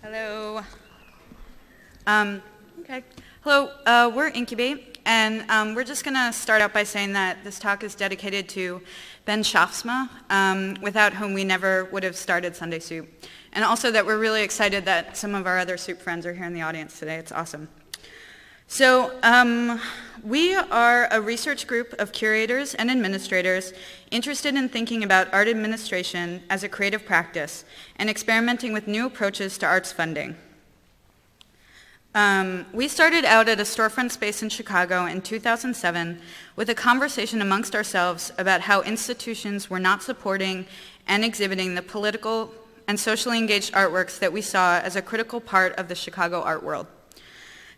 Hello. Okay. Hello, we're InCUBATE, and we're just going to start out by saying that this talk is dedicated to Ben Schaafsma, without whom we never would have started Sunday Soup. And also that we're really excited that some of our other soup friends are here in the audience today. It's awesome. So we are a research group of curators and administrators interested in thinking about art administration as a creative practice and experimenting with new approaches to arts funding. We started out at a storefront space in Chicago in 2007 with a conversation amongst ourselves about how institutions were not supporting and exhibiting the political and socially engaged artworks that we saw as a critical part of the Chicago art world.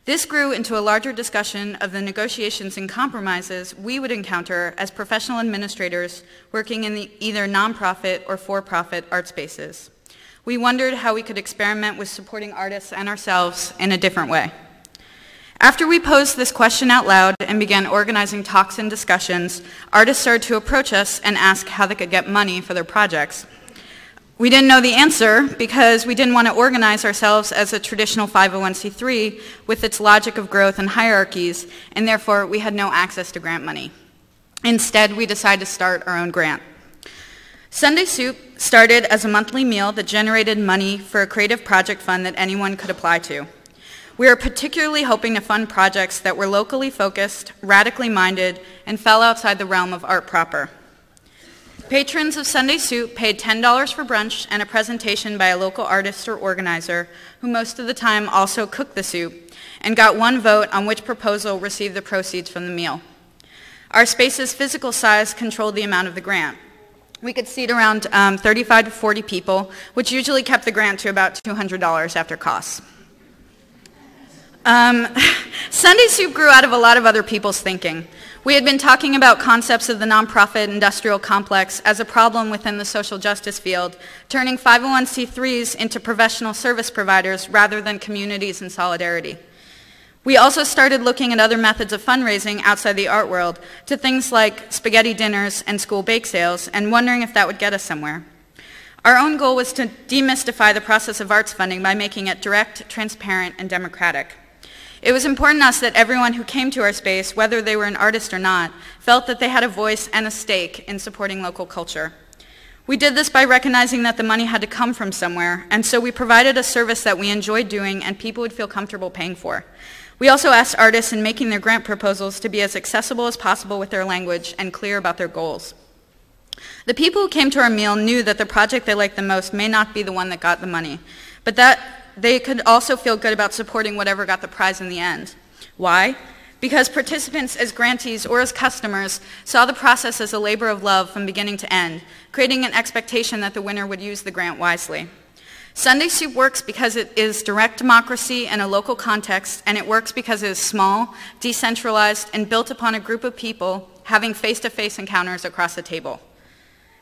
This grew into a larger discussion of the negotiations and compromises we would encounter as professional administrators working in the either nonprofit or for-profit art spaces. We wondered how we could experiment with supporting artists and ourselves in a different way. After we posed this question out loud and began organizing talks and discussions, artists started to approach us and ask how they could get money for their projects. We didn't know the answer because we didn't want to organize ourselves as a traditional 501c3 with its logic of growth and hierarchies, and therefore we had no access to grant money. Instead, we decided to start our own grant. Sunday Soup started as a monthly meal that generated money for a creative project fund that anyone could apply to. We are particularly hoping to fund projects that were locally focused, radically minded, and fell outside the realm of art proper. Patrons of Sunday Soup paid $10 for brunch and a presentation by a local artist or organizer, who most of the time also cooked the soup, and got one vote on which proposal received the proceeds from the meal. Our space's physical size controlled the amount of the grant. We could seat around 35 to 40 people, which usually kept the grant to about $200 after costs. Sunday Soup grew out of a lot of other people's thinking. We had been talking about concepts of the nonprofit industrial complex as a problem within the social justice field, turning 501c3s into professional service providers rather than communities in solidarity. We also started looking at other methods of fundraising outside the art world, to things like spaghetti dinners and school bake sales, and wondering if that would get us somewhere. Our own goal was to demystify the process of arts funding by making it direct, transparent, and democratic. It was important to us that everyone who came to our space, whether they were an artist or not, felt that they had a voice and a stake in supporting local culture. We did this by recognizing that the money had to come from somewhere, and so we provided a service that we enjoyed doing and people would feel comfortable paying for. We also asked artists in making their grant proposals to be as accessible as possible with their language and clear about their goals. The people who came to our meal knew that the project they liked the most may not be the one that got the money, but that they could also feel good about supporting whatever got the prize in the end. Why? Because participants as grantees or as customers saw the process as a labor of love from beginning to end, creating an expectation that the winner would use the grant wisely. Sunday Soup works because it is direct democracy in a local context, and it works because it is small, decentralized, and built upon a group of people having face-to-face encounters across the table.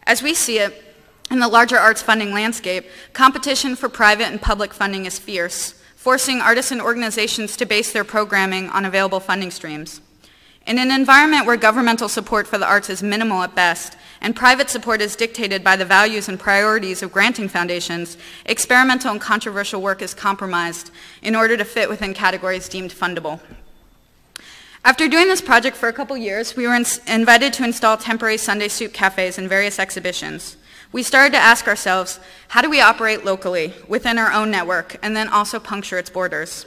As we see it, in the larger arts funding landscape, competition for private and public funding is fierce, forcing artists and organizations to base their programming on available funding streams. In an environment where governmental support for the arts is minimal at best, and private support is dictated by the values and priorities of granting foundations, experimental and controversial work is compromised in order to fit within categories deemed fundable. After doing this project for a couple years, we were invited to install temporary Sunday Soup cafes in various exhibitions. We started to ask ourselves, how do we operate locally, within our own network, and then also puncture its borders?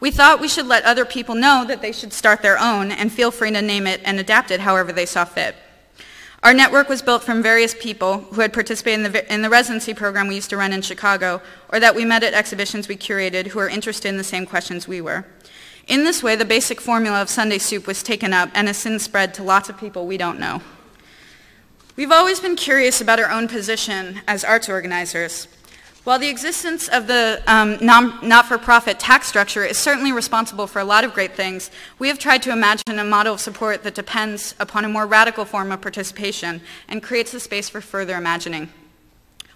We thought we should let other people know that they should start their own and feel free to name it and adapt it however they saw fit. Our network was built from various people who had participated in the residency program we used to run in Chicago, or that we met at exhibitions we curated who were interested in the same questions we were. In this way, the basic formula of Sunday Soup was taken up and has since spread to lots of people we don't know. We've always been curious about our own position as arts organizers. While the existence of the not-for-profit tax structure is certainly responsible for a lot of great things, we have tried to imagine a model of support that depends upon a more radical form of participation and creates the space for further imagining.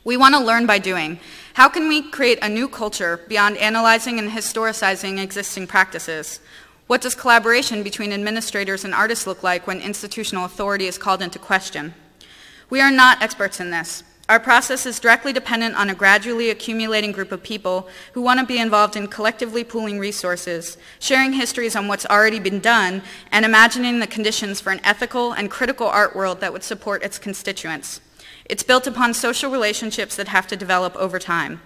We want to learn by doing. How can we create a new culture beyond analyzing and historicizing existing practices? What does collaboration between administrators and artists look like when institutional authority is called into question? We are not experts in this. Our process is directly dependent on a gradually accumulating group of people who want to be involved in collectively pooling resources, sharing histories on what's already been done, and imagining the conditions for an ethical and critical art world that would support its constituents. It's built upon social relationships that have to develop over time.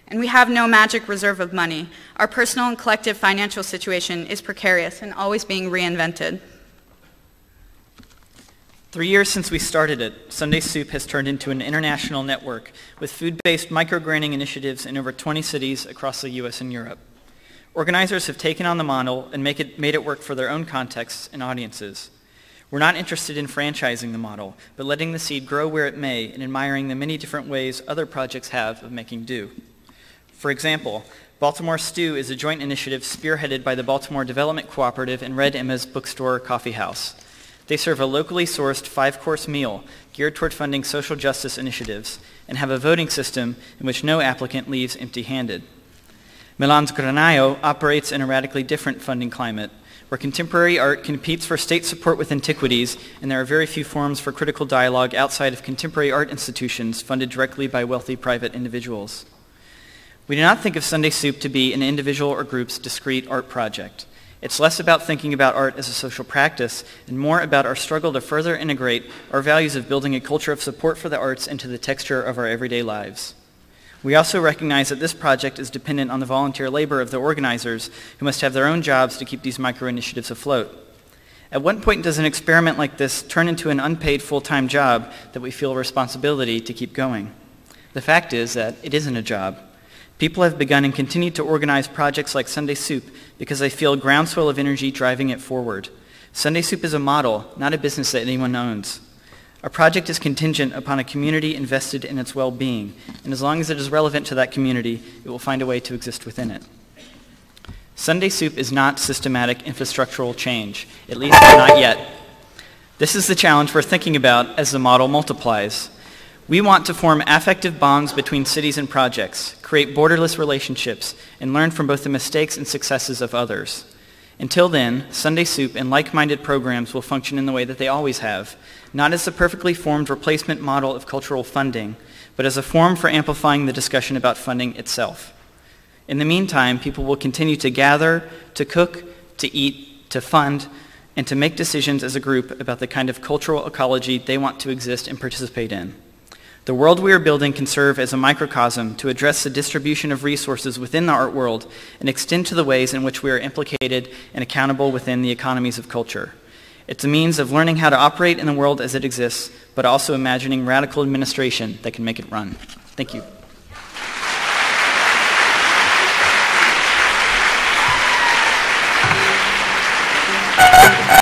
And we have no magic reserve of money. Our personal and collective financial situation is precarious and always being reinvented. 3 years since we started it, Sunday Soup has turned into an international network with food-based microgranting initiatives in over 20 cities across the US and Europe. Organizers have taken on the model and made it work for their own contexts and audiences. We're not interested in franchising the model, but letting the seed grow where it may and admiring the many different ways other projects have of making do. For example, Baltimore Stew is a joint initiative spearheaded by the Baltimore Development Cooperative and Red Emma's Bookstore Coffee House. They serve a locally sourced 5-course meal geared toward funding social justice initiatives and have a voting system in which no applicant leaves empty-handed. Milan's Granaio operates in a radically different funding climate, where contemporary art competes for state support with antiquities, and there are very few forums for critical dialogue outside of contemporary art institutions funded directly by wealthy private individuals. We do not think of Sunday Soup to be an individual or group's discrete art project. It's less about thinking about art as a social practice and more about our struggle to further integrate our values of building a culture of support for the arts into the texture of our everyday lives. We also recognize that this project is dependent on the volunteer labor of the organizers who must have their own jobs to keep these micro-initiatives afloat. At what point does an experiment like this turn into an unpaid full-time job that we feel a responsibility to keep going? The fact is that it isn't a job. People have begun and continue to organize projects like Sunday Soup because they feel a groundswell of energy driving it forward. Sunday Soup is a model, not a business that anyone owns. Our project is contingent upon a community invested in its well-being, and as long as it is relevant to that community, it will find a way to exist within it. Sunday Soup is not systematic infrastructural change, at least not yet. This is the challenge we're thinking about as the model multiplies. We want to form affective bonds between cities and projects, create borderless relationships, and learn from both the mistakes and successes of others. Until then, Sunday Soup and like-minded programs will function in the way that they always have, not as a perfectly formed replacement model of cultural funding, but as a forum for amplifying the discussion about funding itself. In the meantime, people will continue to gather, to cook, to eat, to fund, and to make decisions as a group about the kind of cultural ecology they want to exist and participate in. The world we are building can serve as a microcosm to address the distribution of resources within the art world and extend to the ways in which we are implicated and accountable within the economies of culture. It's a means of learning how to operate in the world as it exists, but also imagining radical administration that can make it run. Thank you.